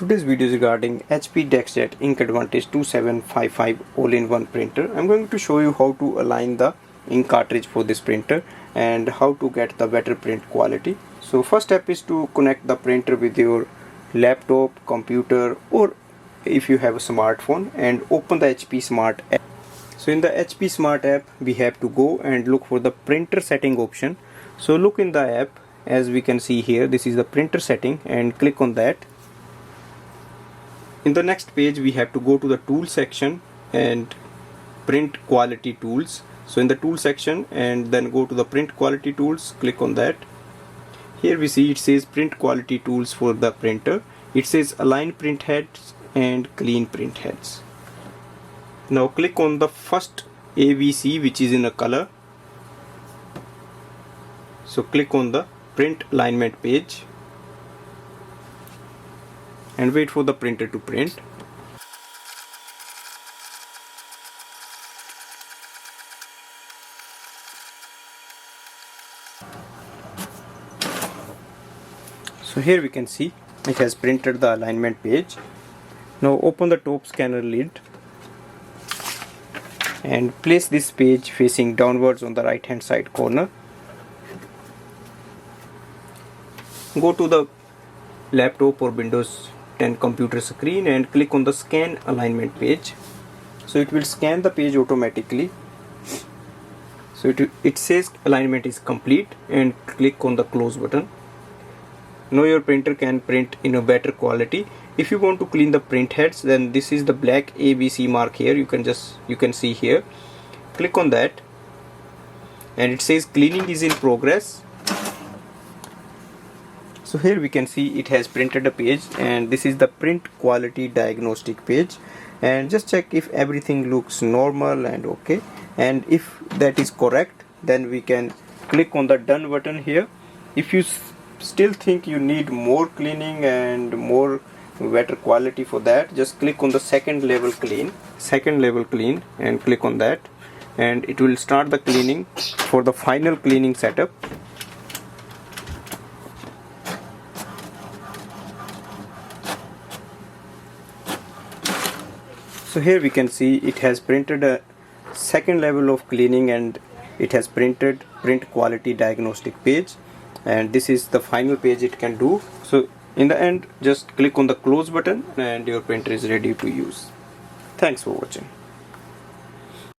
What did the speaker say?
Today's video is regarding HP DeskJet Ink Advantage 2755 all-in-one printer. I'm going to show you how to align the ink cartridge for this printer and how to get the better print quality. So first step is to connect the printer with your laptop, computer, or if you have a smartphone, and open the HP Smart app. So in the HP Smart app we have to go and look for the printer setting option. So look in the app, as we can see here, this is the printer setting, and click on that. In the next page we have to go to the tool section and print quality tools. So in the tool section, and then go to the print quality tools, click on that. Here we see it says print quality tools for the printer. It says align print heads and clean print heads. Now click on the first ABC which is in a color. So click on the print alignment page and wait for the printer to print. So here we can see it has printed the alignment page. Now open the top scanner lid and place this page facing downwards on the right hand side corner. Go to the laptop or Windows 10 computer screen and click on the scan alignment page. So it will scan the page automatically. So it says alignment is complete, and click on the close button. Now your printer can print in a better quality. If you want to clean the print heads, then this is the black ABC mark here. You can see here. Click on that and it says cleaning is in progress. So here we can see it has printed a page, and this is the print quality diagnostic page, and just check if everything looks normal and okay, and if that is correct, then we can click on the done button here. If you still think you need more cleaning and more better quality for that, just click on the second level clean and click on that, and it will start the cleaning for the final cleaning setup. So here we can see it has printed a second level of cleaning, and it has printed print quality diagnostic page, and this is the final page it can do. So in the end, just click on the close button and your printer is ready to use. Thanks for watching.